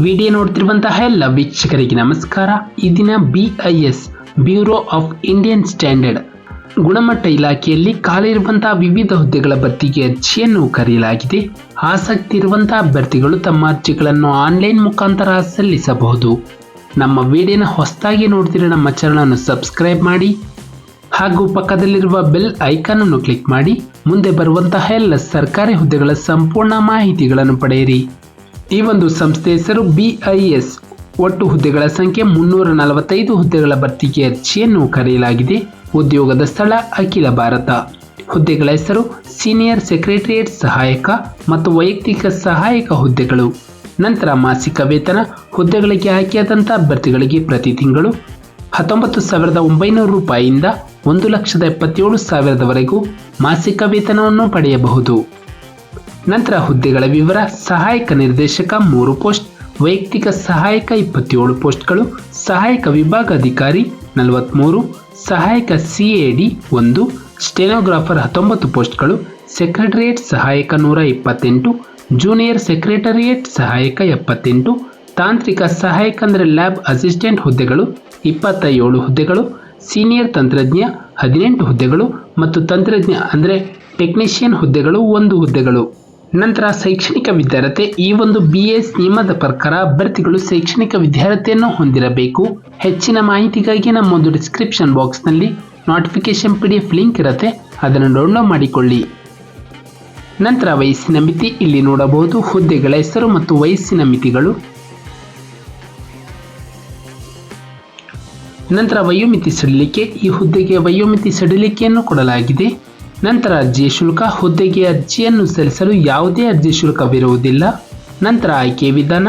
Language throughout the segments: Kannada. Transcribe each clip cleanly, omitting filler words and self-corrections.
ವಿಡಿಯೋ ನೋಡ್ತಿರುವಂತಹ ಎಲ್ಲ ವೀಕ್ಷಕರಿಗೆ ನಮಸ್ಕಾರ. ಈ ದಿನ BIS bureau of Indian standard ಗುಣಮಟ್ಟ ಇಲಾಖೆಯಲ್ಲಿ ಖಾಲಿರುವಂತಹ ವಿವಿಧ ಹುದ್ದೆಗಳ ಭರ್ತಿಗೆ ಅರ್ಜಿಯನ್ನು ಕರೆಯಲಾಗಿದೆ. ಆಸಕ್ತಿ ಇರುವಂತಹ ಅಭ್ಯರ್ಥಿಗಳು ತಮ್ಮ ಅರ್ಜಿಗಳನ್ನು ಆನ್ಲೈನ್ ಮುಖಾಂತರ ಸಲ್ಲಿಸಬಹುದು. ನಮ್ಮ ವಿಡಿಯೋನ ಹೊಸದಾಗಿ ನೋಡ್ತಿರೋ ನಮ್ಮ ಚಾನಲನ್ನು ಸಬ್ಸ್ಕ್ರೈಬ್ ಮಾಡಿ ಹಾಗೂ ಪಕ್ಕದಲ್ಲಿರುವ ಬೆಲ್ ಐಕಾನ್ ಅನ್ನು ಕ್ಲಿಕ್ ಮಾಡಿ ಮುಂದೆ ಬರುವಂತಹ ಎಲ್ಲ ಸರ್ಕಾರಿ ಹುದ್ದೆಗಳ ಸಂಪೂರ್ಣ ಮಾಹಿತಿಗಳನ್ನು ಪಡೆಯಿರಿ. ಈ ಒಂದು ಸಂಸ್ಥೆ ಹೆಸರು BIS. ಒಟ್ಟು ಹುದ್ದೆಗಳ ಸಂಖ್ಯೆ 345 ಹುದ್ದೆಗಳ ಭರ್ತಿಗೆ ಅರ್ಜಿಯನ್ನು ಕರೆಯಲಾಗಿದೆ. ಉದ್ಯೋಗದ ಸ್ಥಳ ಅಖಿಲ ಭಾರತ. ಹುದ್ದೆಗಳ ಹೆಸರು ಸೀನಿಯರ್ ಸೆಕ್ರೆಟರಿಯೇಟ್ ಸಹಾಯಕ ಮತ್ತು ವೈಯಕ್ತಿಕ ಸಹಾಯಕ ಹುದ್ದೆಗಳು. ನಂತರ ಮಾಸಿಕ ವೇತನ ಹುದ್ದೆಗಳಿಗೆ ಆಯ್ಕೆಯಾದಂಥ ಅಭ್ಯರ್ಥಿಗಳಿಗೆ ಪ್ರತಿ ತಿಂಗಳು 19,900 ರೂಪಾಯಿಯಿಂದ 1,77,000ವರೆಗೂ ಮಾಸಿಕ ವೇತನವನ್ನು ಪಡೆಯಬಹುದು. ನಂತರ ಹುದ್ದೆಗಳ ವಿವರ: ಸಹಾಯಕ ನಿರ್ದೇಶಕ 3 ಪೋಸ್ಟ್, ವೈಯಕ್ತಿಕ ಸಹಾಯಕ 27 ಪೋಸ್ಟ್ಗಳು, ಸಹಾಯಕ ವಿಭಾಗಾಧಿಕಾರಿ 43, ಸಹಾಯಕ CAD 1, ಸ್ಟೆನೋಗ್ರಾಫರ್ 19 ಪೋಸ್ಟ್ಗಳು, ಸೆಕ್ರೆಟರಿಯೇಟ್ ಸಹಾಯಕ 128, ಜೂನಿಯರ್ ಸೆಕ್ರೆಟರಿಯೇಟ್ ಸಹಾಯಕ 78, ತಾಂತ್ರಿಕ ಸಹಾಯಕ ಅಂದರೆ ಲ್ಯಾಬ್ ಅಸಿಸ್ಟೆಂಟ್ ಹುದ್ದೆಗಳು 27 ಹುದ್ದೆಗಳು, ಸೀನಿಯರ್ ತಂತ್ರಜ್ಞ 18 ಹುದ್ದೆಗಳು ಮತ್ತು ತಂತ್ರಜ್ಞ ಅಂದರೆ ಟೆಕ್ನಿಷಿಯನ್ ಹುದ್ದೆಗಳು 1 ಹುದ್ದೆಗಳು. ನಂತರ ಶೈಕ್ಷಣಿಕ ವಿದ್ಯಾರ್ಹತೆ: ಈ ಒಂದು BS ನಿಯಮದ ಪ್ರಕಾರ ಅಭ್ಯರ್ಥಿಗಳು ಶೈಕ್ಷಣಿಕ ವಿದ್ಯಾರ್ಹತೆಯನ್ನು ಹೊಂದಿರಬೇಕು. ಹೆಚ್ಚಿನ ಮಾಹಿತಿಗಾಗಿ ನಮ್ಮ ಒಂದು ಡಿಸ್ಕ್ರಿಪ್ಷನ್ ಬಾಕ್ಸ್ನಲ್ಲಿ ನೋಟಿಫಿಕೇಶನ್ PDF ಲಿಂಕ್ ಇರುತ್ತೆ, ಅದನ್ನು ಡೌನ್ಲೋಡ್ ಮಾಡಿಕೊಳ್ಳಿ. ನಂತರ ವಯಸ್ಸಿನ ಮಿತಿ ಇಲ್ಲಿ ನೋಡಬಹುದು. ಹುದ್ದೆಗಳ ಹೆಸರು ಮತ್ತು ವಯಸ್ಸಿನ ಮಿತಿಗಳು. ನಂತರ ವಯೋಮಿತಿ ಸಡಿಲಿಕೆ: ಈ ಹುದ್ದೆಗೆ ವಯೋಮಿತಿ ಸಡಿಲಿಕೆಯನ್ನು ಕೊಡಲಾಗಿದೆ. ನಂತರ ಅರ್ಜಿಯ ಶುಲ್ಕ: ಹುದ್ದೆಗೆ ಅರ್ಜಿಯನ್ನು ಸಲ್ಲಿಸಲು ಯಾವುದೇ ಅರ್ಜಿ ಶುಲ್ಕವಿರುವುದಿಲ್ಲ. ನಂತರ ಆಯ್ಕೆ ವಿಧಾನ: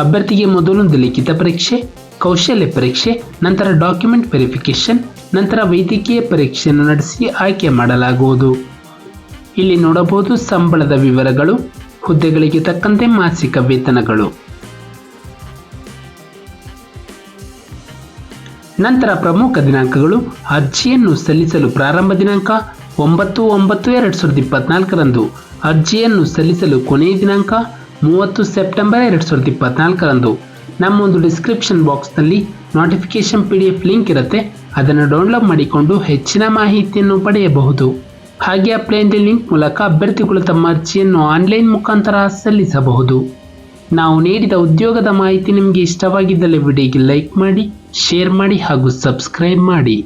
ಅಭ್ಯರ್ಥಿಗೆ ಮೊದಲೊಂದು ಲಿಖಿತ ಪರೀಕ್ಷೆ, ಕೌಶಲ್ಯ ಪರೀಕ್ಷೆ, ನಂತರ ಡಾಕ್ಯುಮೆಂಟ್ ವೆರಿಫಿಕೇಶನ್, ನಂತರ ವೈದ್ಯಕೀಯ ಪರೀಕ್ಷೆಯನ್ನು ನಡೆಸಿ ಆಯ್ಕೆ ಮಾಡಲಾಗುವುದು. ಇಲ್ಲಿ ನೋಡಬಹುದು ಸಂಬಳದ ವಿವರಗಳು, ಹುದ್ದೆಗಳಿಗೆ ತಕ್ಕಂತೆ ಮಾಸಿಕ ವೇತನಗಳು. ನಂತರ ಪ್ರಮುಖ ದಿನಾಂಕಗಳು: ಅರ್ಜಿಯನ್ನು ಸಲ್ಲಿಸಲು ಪ್ರಾರಂಭ ದಿನಾಂಕ 9/9/2024 ಅರ್ಜಿಯನ್ನು ಸಲ್ಲಿಸಲು ಕೊನೆಯ ದಿನಾಂಕ 30 ಸೆಪ್ಟೆಂಬರ್ 2024. ನಮ್ಮ ಒಂದು ಡಿಸ್ಕ್ರಿಪ್ಷನ್ ಬಾಕ್ಸ್ನಲ್ಲಿ ನೋಟಿಫಿಕೇಶನ್ PDF ಲಿಂಕ್ ಇರುತ್ತೆ, ಅದನ್ನು ಡೌನ್ಲೋಡ್ ಮಾಡಿಕೊಂಡು ಹೆಚ್ಚಿನ ಮಾಹಿತಿಯನ್ನು ಪಡೆಯಬಹುದು. ಹಾಗೆ ಅಪ್ಲೈ ಎಂಬ ಲಿಂಕ್ ಮೂಲಕ ಅಭ್ಯರ್ಥಿಗಳು ತಮ್ಮ ಅರ್ಜಿಯನ್ನು ಆನ್ಲೈನ್ ಮುಖಾಂತರ ಸಲ್ಲಿಸಬಹುದು. ನಾವು ನೀಡಿದ ಉದ್ಯೋಗದ ಮಾಹಿತಿ ನಿಮಗೆ ಇಷ್ಟವಾಗಿದ್ದಲ್ಲಿ ವಿಡಿಯೋಗೆ ಲೈಕ್ ಮಾಡಿ, ಶೇರ್ ಮಾಡಿ ಹಾಗೂ ಸಬ್ಸ್ಕ್ರೈಬ್ ಮಾಡಿ.